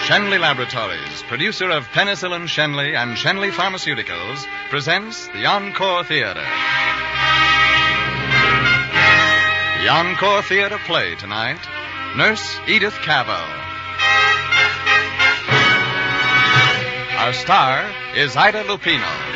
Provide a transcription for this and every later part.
Shenley Laboratories, producer of Penicillin Shenley and Shenley Pharmaceuticals, presents the Encore Theater. The Encore Theater play tonight, Nurse Edith Cavell. Our star is Ida Lupino.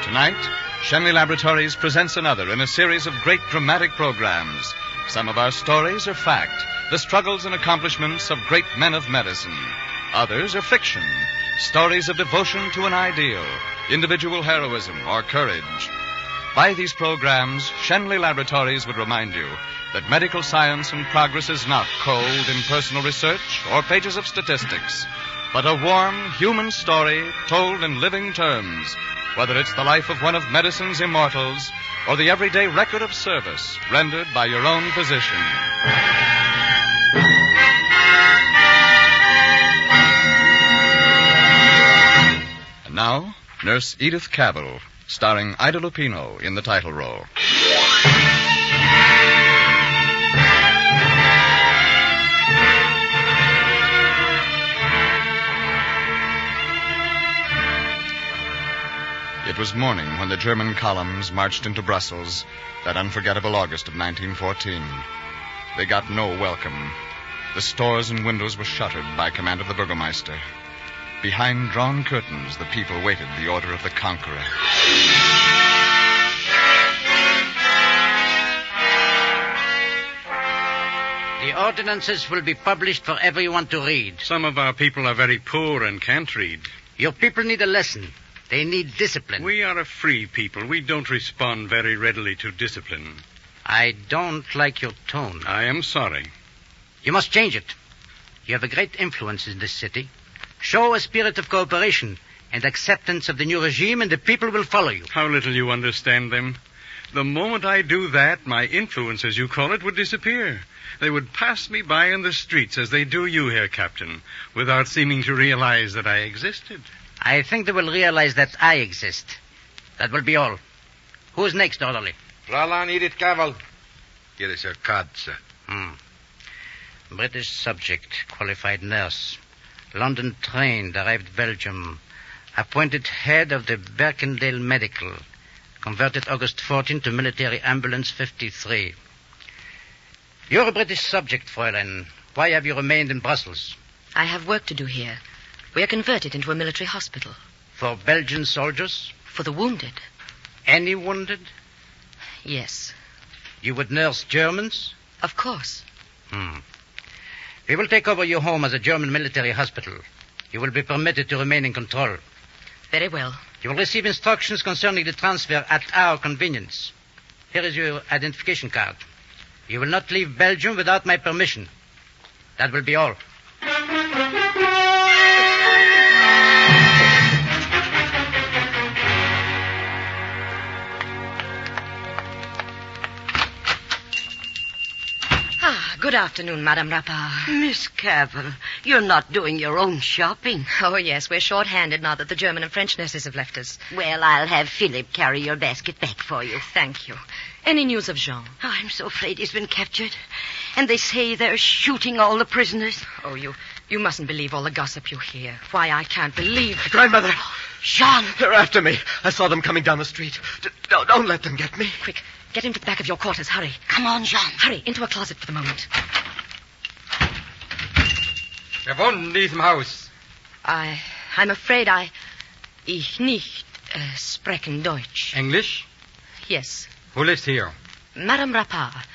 Tonight, Shenley Laboratories presents another in a series of great dramatic programs. Some of our stories are fact, the struggles and accomplishments of great men of medicine. Others are fiction, stories of devotion to an ideal, individual heroism or courage. By these programs, Shenley Laboratories would remind you that medical science and progress is not cold, impersonal research or pages of statistics, but a warm, human story told in living terms, whether it's the life of one of medicine's immortals or the everyday record of service rendered by your own physician. And now, Nurse Edith Cavell, starring Ida Lupino in the title role. It was morning when the German columns marched into Brussels, that unforgettable August of 1914. They got no welcome. The stores and windows were shuttered by command of the Burgomaster. Behind drawn curtains, the people waited the order of the conqueror. The ordinances will be published for everyone to read. Some of our people are very poor and can't read. Your people need a lesson. They need discipline. We are a free people. We don't respond very readily to discipline. I don't like your tone. I am sorry. You must change it. You have a great influence in this city. Show a spirit of cooperation and acceptance of the new regime, and the people will follow you. How little you understand them. The moment I do that, my influence, as you call it, would disappear. They would pass me by in the streets as they do you here, Captain, without seeming to realize that I existed. I think they will realize that I exist. That will be all. Who's next, orderly? Fräulein Edith Cavell. Here is your card, sir. British subject, qualified nurse. London trained, arrived Belgium. Appointed head of the Berkendale Medical. Converted August 14 to military ambulance 53. You're a British subject, Fräulein. Why have you remained in Brussels? I have work to do here. We are converted into a military hospital. For Belgian soldiers? For the wounded. Any wounded? Yes. You would nurse Germans? Of course. We will take over your home as a German military hospital. You will be permitted to remain in control. Very well. You will receive instructions concerning the transfer at our convenience. Here is your identification card. You will not leave Belgium without my permission. That will be all. Good afternoon, Madame Rappard. Miss Cavell, you're not doing your own shopping. Oh, yes, we're short-handed now that the German and French nurses have left us. Well, I'll have Philip carry your basket back for you. Thank you. Any news of Jean? Oh, I'm so afraid he's been captured. And they say they're shooting all the prisoners. Oh, you mustn't believe all the gossip you hear. Why, I can't believe... Grandmother! Jean! They're after me. I saw them coming down the street. Don't let them get me. Quick, get into the back of your quarters. Hurry. Come on, Jean. Hurry, into a closet for the moment. Wer wohnt in diesem Haus? I'm afraid Ich nicht sprechen Deutsch. English? Yes. Who lives here? Madame Rappard.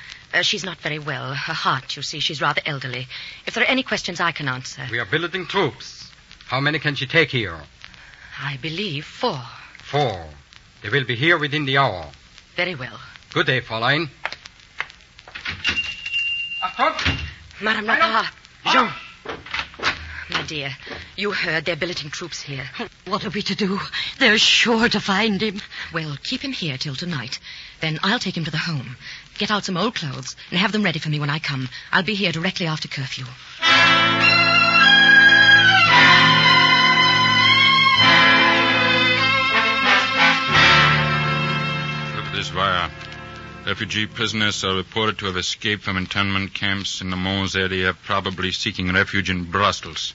She's not very well. Her heart, you see, she's rather elderly. If there are any questions I can answer. We are billeting troops. How many can she take here? I believe 4. 4. They will be here within the hour. Very well. Good day, Fräulein. Achtung! Madame Rappard. Jean. My dear, you heard they're billeting troops here. What are we to do? They're sure to find him. Well, keep him here till tonight. Then I'll take him to the home. Get out some old clothes and have them ready for me when I come. I'll be here directly after curfew. Refugee prisoners are reported to have escaped from internment camps in the Mons area, probably seeking refuge in Brussels.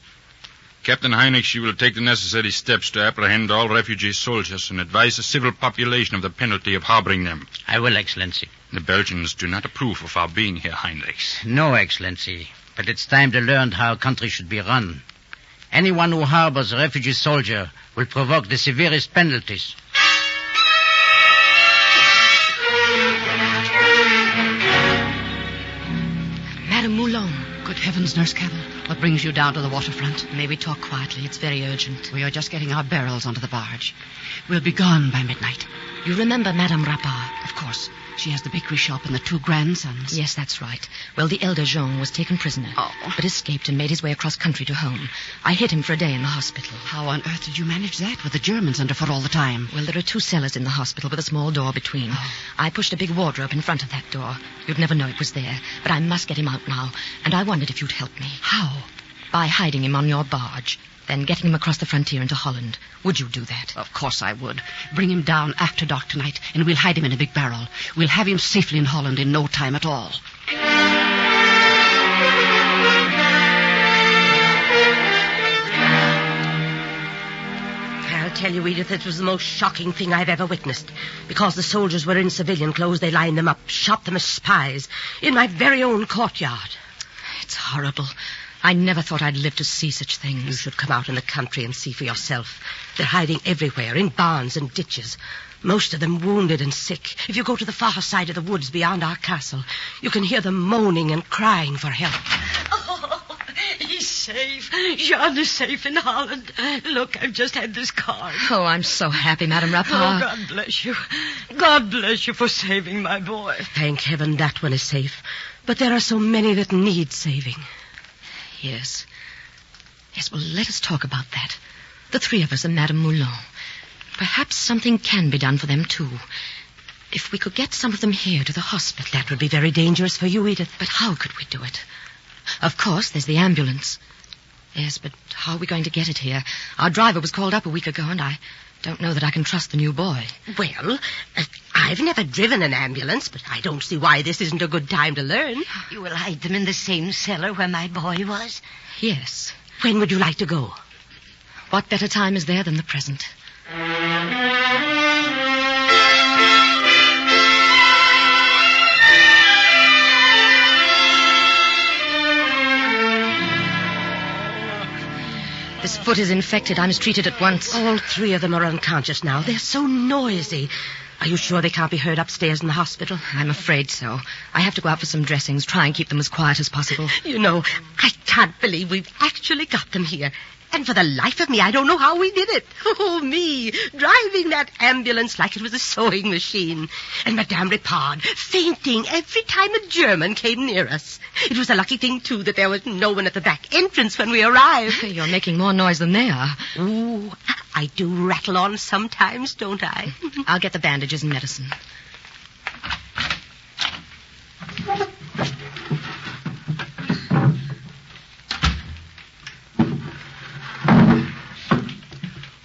Captain Heinrich, you will take the necessary steps to apprehend all refugee soldiers and advise the civil population of the penalty of harboring them. I will, Excellency. The Belgians do not approve of our being here, Heinrich. No, Excellency. But it's time to learn how a country should be run. Anyone who harbors a refugee soldier will provoke the severest penalties. Madame Moulin. Good heavens, Nurse Cavell. What brings you down to the waterfront? May we talk quietly? It's very urgent. We are just getting our barrels onto the barge. We'll be gone by midnight. You remember Madame Rappard? Of course. She has the bakery shop and the 2 grandsons. Yes, that's right. Well, the elder Jean was taken prisoner, but escaped and made his way across country to home. I hid him for a day in the hospital. How on earth did you manage that with the Germans underfoot all the time? Well, there are 2 cellars in the hospital with a small door between. I pushed a big wardrobe in front of that door. You'd never know it was there, but I must get him out now, and I wondered if you'd help me. How? By hiding him on your barge, then getting him across the frontier into Holland. Would you do that? Of course I would. Bring him down after dark tonight, and we'll hide him in a big barrel. We'll have him safely in Holland in no time at all. I'll tell you, Edith, it was the most shocking thing I've ever witnessed. Because the soldiers were in civilian clothes, they lined them up, shot them as spies, in my very own courtyard. It's horrible. I never thought I'd live to see such things. You should come out in the country and see for yourself. They're hiding everywhere, in barns and ditches. Most of them wounded and sick. If you go to the far side of the woods beyond our castle, you can hear them moaning and crying for help. Oh, he's safe. Jean is safe in Holland. Look, I've just had this card. Oh, I'm so happy, Madame Rappard. Oh, God bless you. God bless you for saving my boy. Thank heaven that one is safe. But there are so many that need saving. Yes. Yes, well, let us talk about that. The 3 of us and Madame Moulin. Perhaps something can be done for them, too. If we could get some of them here to the hospital. That would be very dangerous for you, Edith. But how could we do it? Of course, there's the ambulance. Yes, but how are we going to get it here? Our driver was called up a week ago, and I don't know that I can trust the new boy. Well, I've never driven an ambulance, but I don't see why this isn't a good time to learn. You will hide them in the same cellar where my boy was? Yes. When would you like to go? What better time is there than the present? This foot is infected. I must treat it at once. All 3 of them are unconscious now. They're so noisy. Are you sure they can't be heard upstairs in the hospital? I'm afraid so. I have to go out for some dressings, try and keep them as quiet as possible. You know, I can't believe we've actually got them here. And for the life of me, I don't know how we did it. Oh, me, driving that ambulance like it was a sewing machine. And Madame Rappard fainting every time a German came near us. It was a lucky thing, too, that there was no one at the back entrance when we arrived. You're making more noise than they are. Ooh, I do rattle on sometimes, don't I? I'll get the bandages and medicine.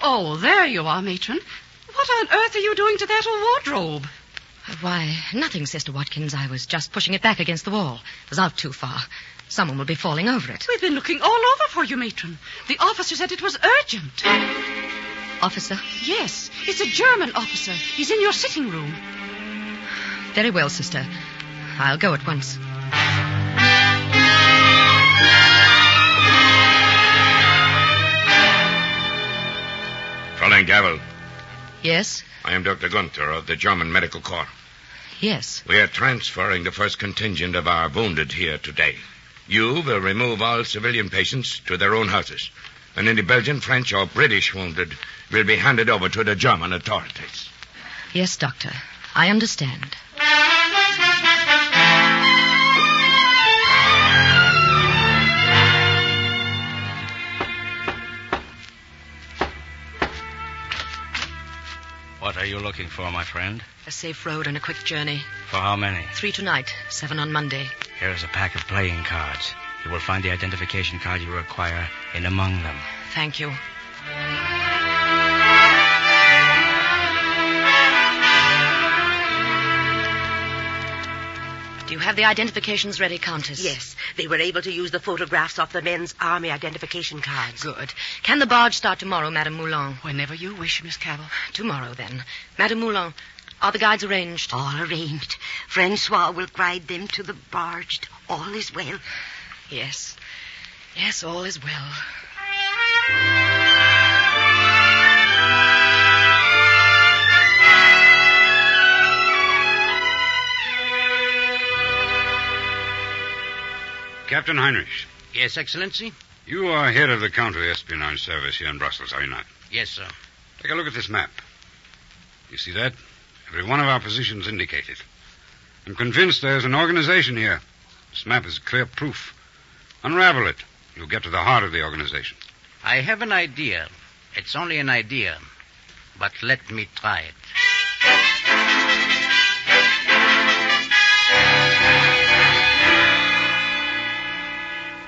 Oh, there you are, matron. What on earth are you doing to that wardrobe? Why, nothing, Sister Watkins. I was just pushing it back against the wall. It was out too far. Someone will be falling over it. We've been looking all over for you, matron. The officer said it was urgent. Officer? Yes, it's a German officer. He's in your sitting room. Very well, Sister. I'll go at once. Fräulein Cavell. Yes? I am Dr. Gunther of the German Medical Corps. Yes. We are transferring the first contingent of our wounded here today. You will remove all civilian patients to their own houses. And any Belgian, French, or British wounded will be handed over to the German authorities. Yes, Doctor. I understand. What are you looking for, my friend? A safe road and a quick journey. For how many? 3 tonight, 7 on Monday. Here is a pack of playing cards. You will find the identification card you require in among them. Thank you. Do you have the identifications ready, Countess? Yes, they were able to use the photographs off the men's army identification cards. Good. Can the barge start tomorrow, Madame Moulin? Whenever you wish, Miss Cavell. Tomorrow, then. Madame Moulin, are the guides arranged? All arranged. Francois will guide them to the barge. All is well. Yes. Yes, all is well. Captain Heinrich, Yes, Excellency? you are head of the counter-espionage service here in Brussels, are you not? Yes, sir. Take a look at this map. You see that? Every one of our positions indicated. I'm convinced there's an organization here. This map is clear proof. Unravel it. You'll get to the heart of the organization. I have an idea. It's only an idea. But let me try it.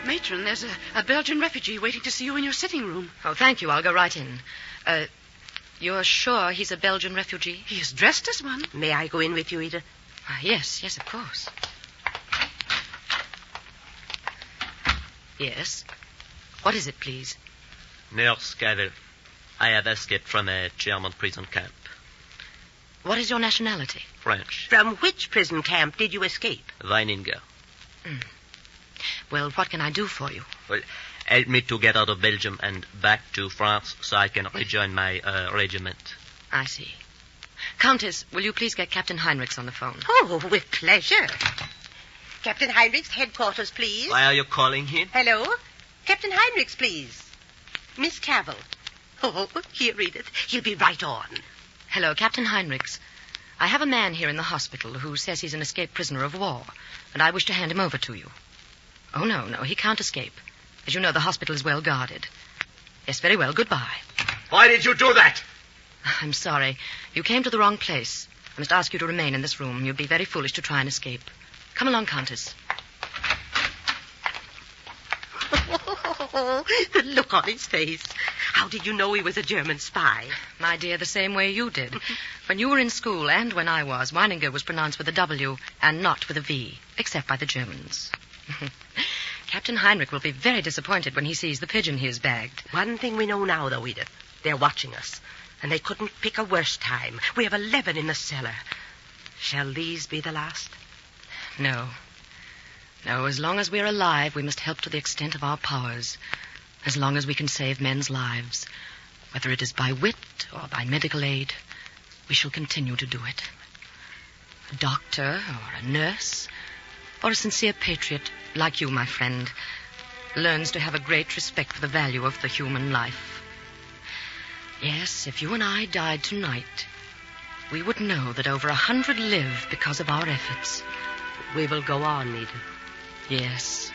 Matron, there's a Belgian refugee waiting to see you in your sitting room. Oh, thank you. I'll go right in. You're sure he's a Belgian refugee? He is dressed as one. May I go in with you, Edith? Yes, of course. Yes. What is it, please? Nurse Cavell, I have escaped from a German prison camp. What is your nationality? French. From which prison camp did you escape? Weininger. Well, what can I do for you? Well, help me to get out of Belgium and back to France so I can rejoin my regiment. I see. Countess, will you please get Captain Heinrichs on the phone? Oh, with pleasure. Captain Heinrichs, headquarters, please. Why are you calling him? Hello? Captain Heinrichs, please. Miss Cavell. Oh, here, Edith. He'll be right on. Hello, Captain Heinrichs. I have a man here in the hospital who says he's an escaped prisoner of war, and I wish to hand him over to you. Oh, no, he can't escape. As you know, the hospital is well guarded. Yes, very well. Goodbye. Why did you do that? I'm sorry. You came to the wrong place. I must ask you to remain in this room. You'd be very foolish to try and escape. Come along, Countess. The look on his face. How did you know he was a German spy? My dear, the same way you did. When you were in school, and when I was, Weininger was pronounced with a W and not with a V, except by the Germans. Captain Heinrich will be very disappointed when he sees the pigeon he has bagged. One thing we know now, though, Edith. They're watching us, and they couldn't pick a worse time. We have 11 in the cellar. Shall these be the last? No, as long as we're alive, we must help to the extent of our powers. As long as we can save men's lives, whether it is by wit or by medical aid, we shall continue to do it. A doctor or a nurse or a sincere patriot like you, my friend, learns to have a great respect for the value of the human life. Yes, if you and I died tonight, we would know that over 100 live because of our efforts. We will go on, Edith. Yes,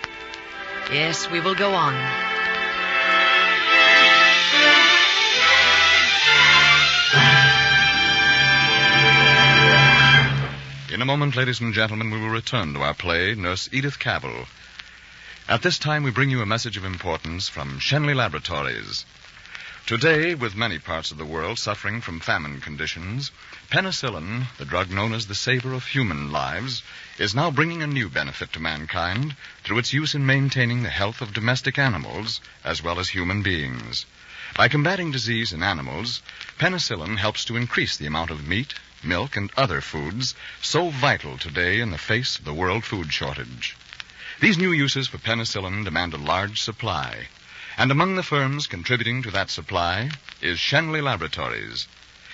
we will go on. In a moment, ladies and gentlemen, we will return to our play, Nurse Edith Cavell. At this time, we bring you a message of importance from Shenley Laboratories. Today, with many parts of the world suffering from famine conditions, penicillin, the drug known as the saver of human lives, is now bringing a new benefit to mankind through its use in maintaining the health of domestic animals as well as human beings. By combating disease in animals, penicillin helps to increase the amount of meat, milk, and other foods so vital today in the face of the world food shortage. These new uses for penicillin demand a large supply, and among the firms contributing to that supply is Shenley Laboratories.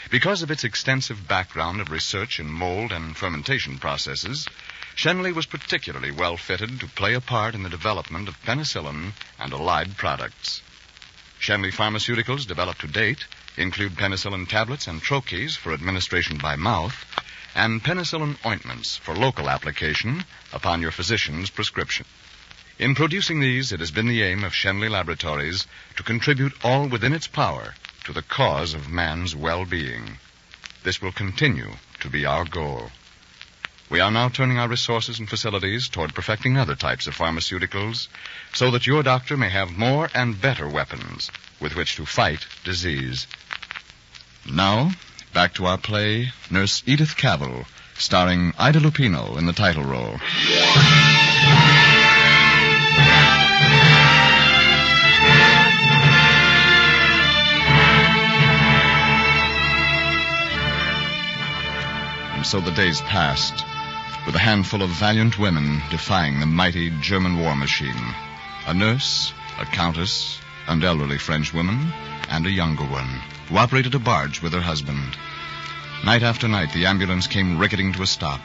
Because of its extensive background of research in mold and fermentation processes, Shenley was particularly well fitted to play a part in the development of penicillin and allied products. Shenley pharmaceuticals developed to date include penicillin tablets and troches for administration by mouth, and penicillin ointments for local application upon your physician's prescription. In producing these, it has been the aim of Shenley Laboratories to contribute all within its power to the cause of man's well-being. This will continue to be our goal. We are now turning our resources and facilities toward perfecting other types of pharmaceuticals so that your doctor may have more and better weapons with which to fight disease. Now, back to our play, Nurse Edith Cavell, starring Ida Lupino in the title role. And so the days passed, with a handful of valiant women defying the mighty German war machine. A nurse, a countess, an elderly French woman, and a younger one, who operated a barge with her husband. Night after night, the ambulance came ricketing to a stop,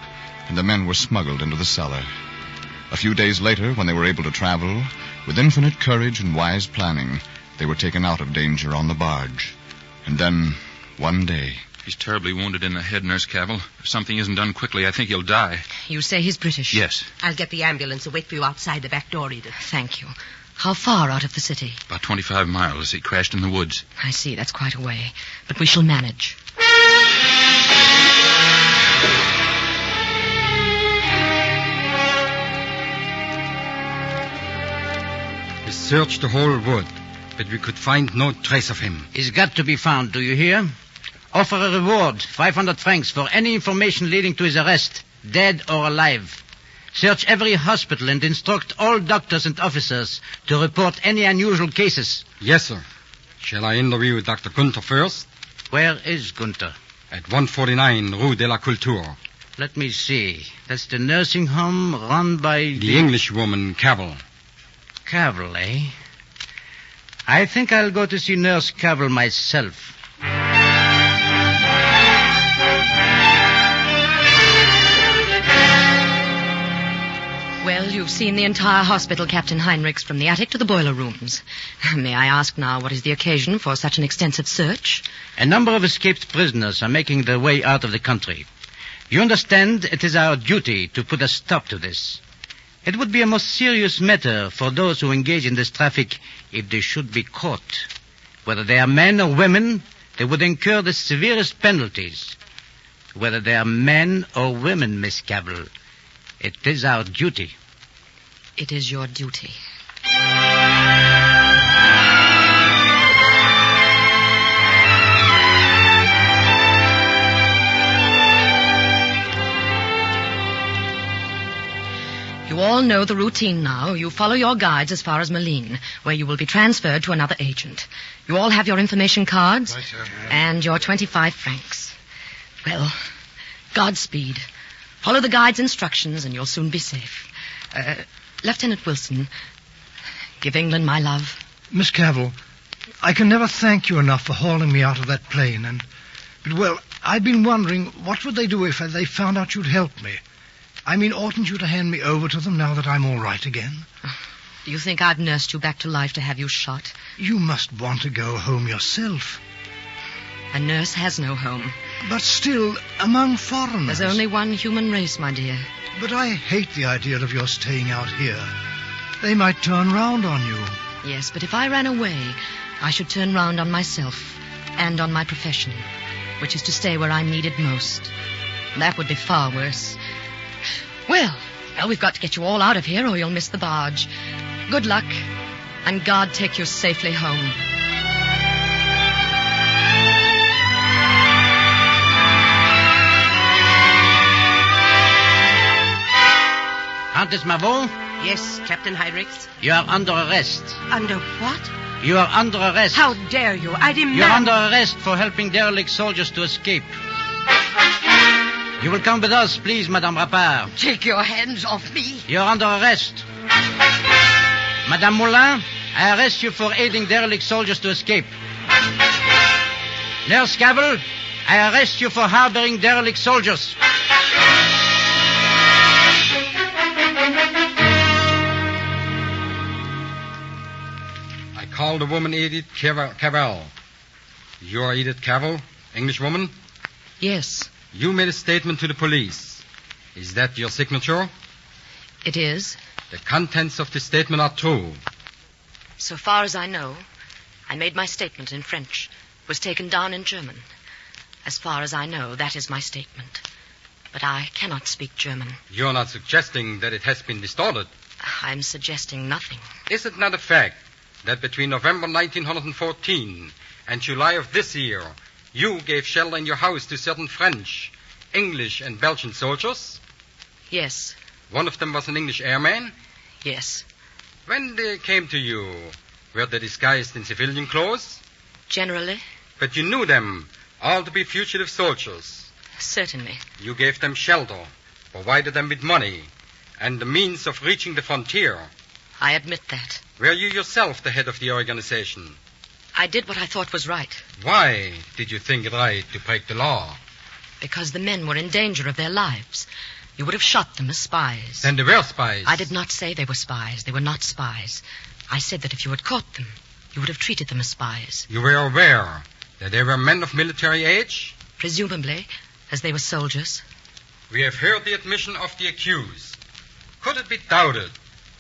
and the men were smuggled into the cellar. A few days later, when they were able to travel, with infinite courage and wise planning, they were taken out of danger on the barge. And then, one day... He's terribly wounded in the head, Nurse Cavell. If something isn't done quickly, I think he'll die. You say he's British? Yes. I'll get the ambulance and wait for you outside the back door, Edith. Thank you. How far out of the city? About 25 miles. He crashed in the woods. I see. That's quite a way. But we shall manage. We searched the whole wood, but we could find no trace of him. He's got to be found, do you hear? Offer a reward, 500 francs, for any information leading to his arrest, dead or alive. Search every hospital and instruct all doctors and officers to report any unusual cases. Yes, sir. Shall I interview Dr. Gunther first? Where is Gunther? At 149 Rue de la Culture. Let me see. That's the nursing home run by... The Englishwoman, Cavell. Cavell, eh? I think I'll go to see Nurse Cavell myself. Well, you've seen the entire hospital, Captain Heinrichs, from the attic to the boiler rooms. May I ask now what is the occasion for such an extensive search? A number of escaped prisoners are making their way out of the country. You understand it is our duty to put a stop to this. It would be a most serious matter for those who engage in this traffic if they should be caught. Whether they are men or women, they would incur the severest penalties. Whether they are men or women, Miss Cavell, it is our duty. It is your duty. You all know the routine now. You follow your guides as far as Malines, where you will be transferred to another agent. You all have your information cards and your 25 francs. Well, Godspeed. Follow the guide's instructions and you'll soon be safe. Lieutenant Wilson, give England my love. Miss Cavell, I can never thank you enough for hauling me out of that plane. But, well, I've been wondering, what would they do if they found out you'd helped me? I mean, oughtn't you to hand me over to them now that I'm all right again? Do you think I've nursed you back to life to have you shot? You must want to go home yourself. A nurse has no home. But still, among foreigners... There's only one human race, my dear. But I hate the idea of your staying out here. They might turn round on you. Yes, but if I ran away, I should turn round on myself and on my profession, which is to stay where I'm needed most. That would be far worse. Well, we've got to get you all out of here or you'll miss the barge. Good luck, and God take you safely home. Countess Mavot? Yes, Captain Heinrichs. You are under arrest. Under what? You are under arrest. How dare you? I demand... You're under arrest for helping derelict soldiers to escape. You will come with us, please, Madame Rappard. Take your hands off me. You're under arrest. Madame Moulin, I arrest you for aiding derelict soldiers to escape. Nurse Cavell, I arrest you for harboring derelict soldiers. I called the woman Edith Cavell. You're Edith Cavell, Englishwoman? Yes. You made a statement to the police. Is that your signature? It is. The contents of the statement are true. So far as I know, I made my statement in French. It was taken down in German. As far as I know, that is my statement. But I cannot speak German. You're not suggesting that it has been distorted. I'm suggesting nothing. Is it not a fact that between November 1914 and July of this year, you gave shelter in your house to certain French, English and Belgian soldiers? Yes. One of them was an English airman? Yes. When they came to you, were they disguised in civilian clothes? Generally? But you knew them all to be fugitive soldiers. Certainly. You gave them shelter, provided them with money, and the means of reaching the frontier. I admit that. Were you yourself the head of the organization? I did what I thought was right. Why did you think it right to break the law? Because the men were in danger of their lives. You would have shot them as spies. Then they were spies. I did not say they were spies. They were not spies. I said that if you had caught them, you would have treated them as spies. You were aware that they were men of military age? Presumably, as they were soldiers. We have heard the admission of the accused. Could it be doubted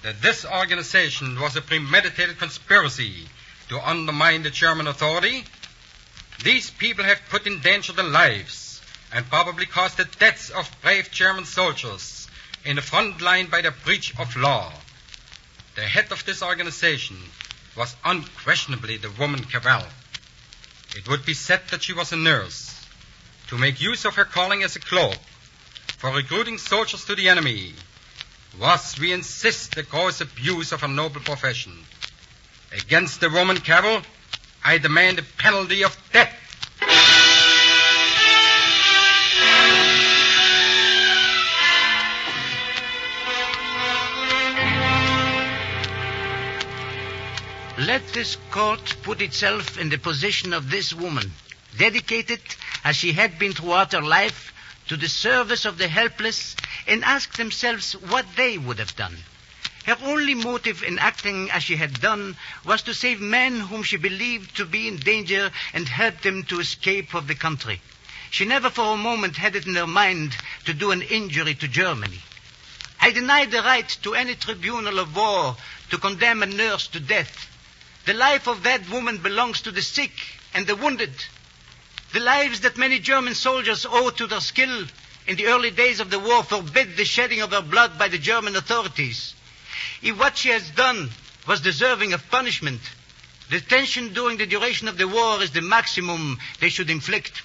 that this organization was a premeditated conspiracy to undermine the German authority? These people have put in danger their lives and probably caused the deaths of brave German soldiers in the front line by their breach of law. The head of this organization was unquestionably the woman Cavell. It would be said that she was a nurse. To make use of her calling as a cloak for recruiting soldiers to the enemy was, we insist, the gross abuse of a noble profession. Against the woman Cavell, I demand a penalty of death. Let this court put itself in the position of this woman, dedicated, as she had been throughout her life, to the service of the helpless, and ask themselves what they would have done. Her only motive in acting as she had done was to save men whom she believed to be in danger and help them to escape from the country. She never for a moment had it in her mind to do an injury to Germany. I deny the right to any tribunal of war to condemn a nurse to death. The life of that woman belongs to the sick and the wounded. The lives that many German soldiers owe to their skill in the early days of the war forbid the shedding of her blood by the German authorities. If what she has done was deserving of punishment, detention during the duration of the war is the maximum they should inflict.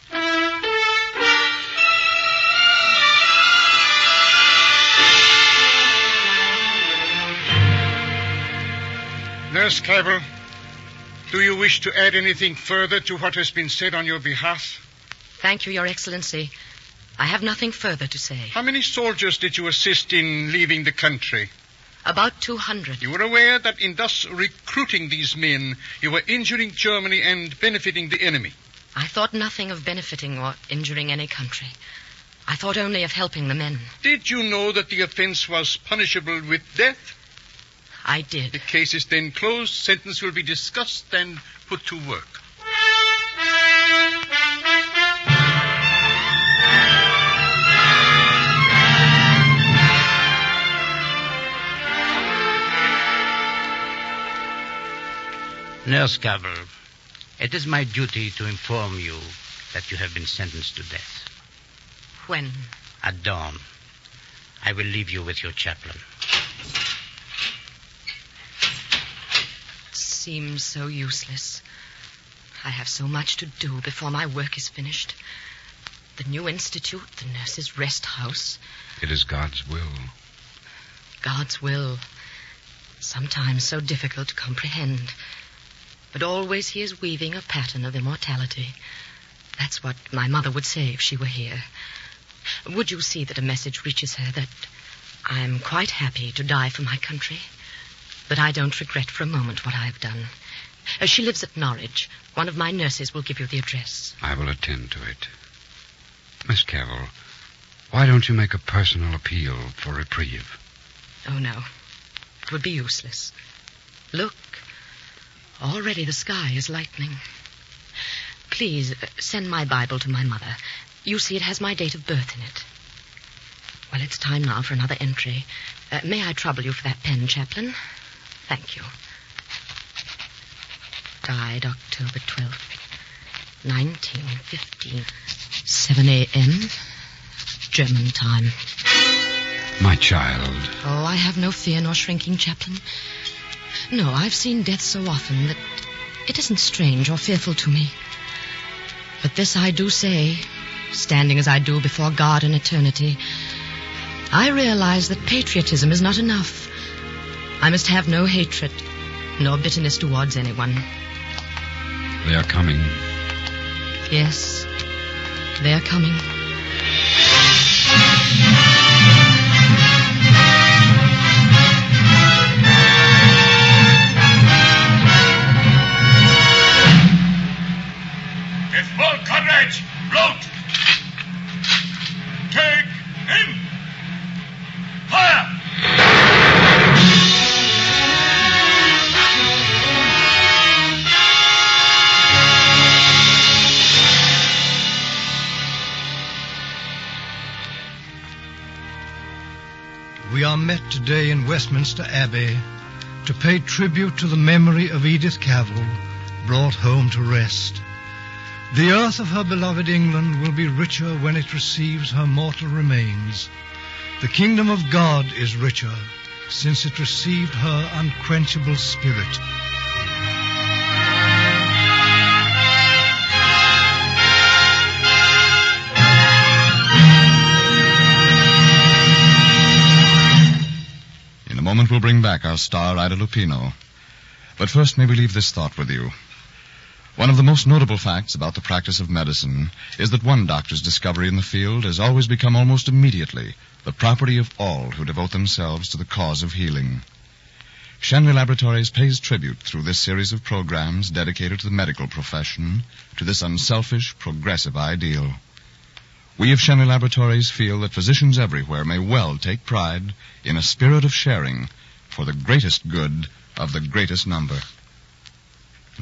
Nurse Cavell, do you wish to add anything further to what has been said on your behalf? Thank you, Your Excellency. I have nothing further to say. How many soldiers did you assist in leaving the country? About 200. You were aware that in thus recruiting these men, you were injuring Germany and benefiting the enemy? I thought nothing of benefiting or injuring any country. I thought only of helping the men. Did you know that the offense was punishable with death? I did. The case is then closed. Sentence will be discussed and put to work. Nurse Cavell, it is my duty to inform you that you have been sentenced to death. When? At dawn. I will leave you with your chaplain. Seems so useless. I have so much to do before my work is finished. The new institute, the nurses' rest house. It is God's will. God's will. Sometimes so difficult to comprehend. But always he is weaving a pattern of immortality. That's what my mother would say if she were here. Would you see that a message reaches her that I'm quite happy to die for my country? That I don't regret for a moment what I have done. She lives at Norwich. One of my nurses will give you the address. I will attend to it. Miss Cavell, why don't you make a personal appeal for reprieve? Oh, no. It would be useless. Look. Already the sky is lightening. Please, send my Bible to my mother. You see, it has my date of birth in it. Well, it's time now for another entry. May I trouble you for that pen, Chaplain? Thank you. Died October 12th, 1915. 7 a.m. German time. My child. Oh, I have no fear nor shrinking, Chaplain. No, I've seen death so often that it isn't strange or fearful to me. But this I do say, standing as I do before God and eternity, I realize that patriotism is not enough. I must have no hatred, nor bitterness towards anyone. They are coming. Yes, they are coming. With full courage, load! Take aim! Fire! We are met today in Westminster Abbey to pay tribute to the memory of Edith Cavell, brought home to rest. The earth of her beloved England will be richer when it receives her mortal remains. The kingdom of God is richer since it received her unquenchable spirit. In a moment we'll bring back our star, Ida Lupino. But first, may we leave this thought with you. One of the most notable facts about the practice of medicine is that one doctor's discovery in the field has always become almost immediately the property of all who devote themselves to the cause of healing. Shenley Laboratories pays tribute through this series of programs dedicated to the medical profession to this unselfish, progressive ideal. We of Shenley Laboratories feel that physicians everywhere may well take pride in a spirit of sharing for the greatest good of the greatest number.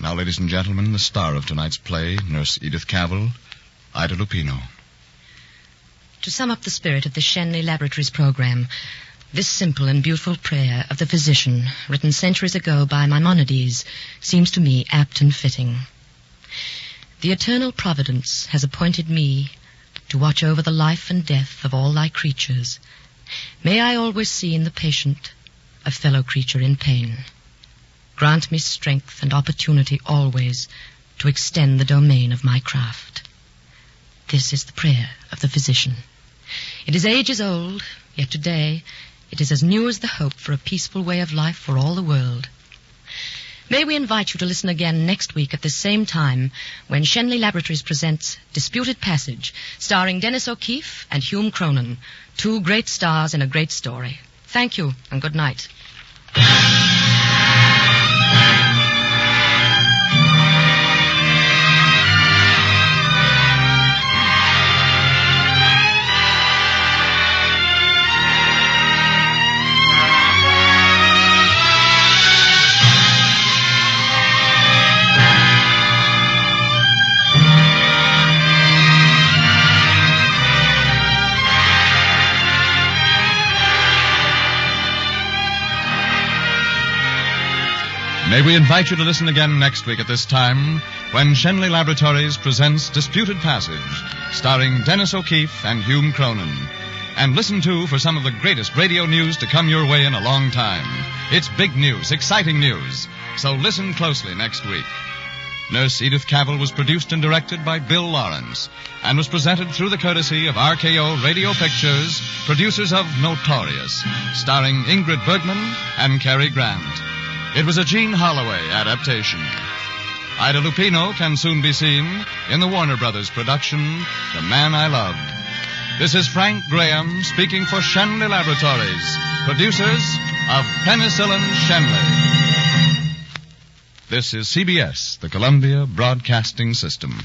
Now, ladies and gentlemen, the star of tonight's play, Nurse Edith Cavell, Ida Lupino. To sum up the spirit of the Shenley Laboratories program, this simple and beautiful prayer of the physician, written centuries ago by Maimonides, seems to me apt and fitting. The eternal providence has appointed me to watch over the life and death of all thy creatures. May I always see in the patient a fellow creature in pain. Grant me strength and opportunity always to extend the domain of my craft. This is the prayer of the physician. It is ages old, yet today it is as new as the hope for a peaceful way of life for all the world. May we invite you to listen again next week at the same time when Shenley Laboratories presents Disputed Passage, starring Dennis O'Keefe and Hume Cronin, two great stars in a great story. Thank you, and good night. May we invite you to listen again next week at this time when Shenley Laboratories presents Disputed Passage, starring Dennis O'Keefe and Hume Cronin. And listen, too, for some of the greatest radio news to come your way in a long time. It's big news, exciting news. So listen closely next week. Nurse Edith Cavell was produced and directed by Bill Lawrence and was presented through the courtesy of RKO Radio Pictures, producers of Notorious, starring Ingrid Bergman and Cary Grant. It was a Gene Holloway adaptation. Ida Lupino can soon be seen in the Warner Brothers production, The Man I Loved. This is Frank Graham speaking for Shenley Laboratories, producers of Penicillin Shenley. This is CBS, the Columbia Broadcasting System.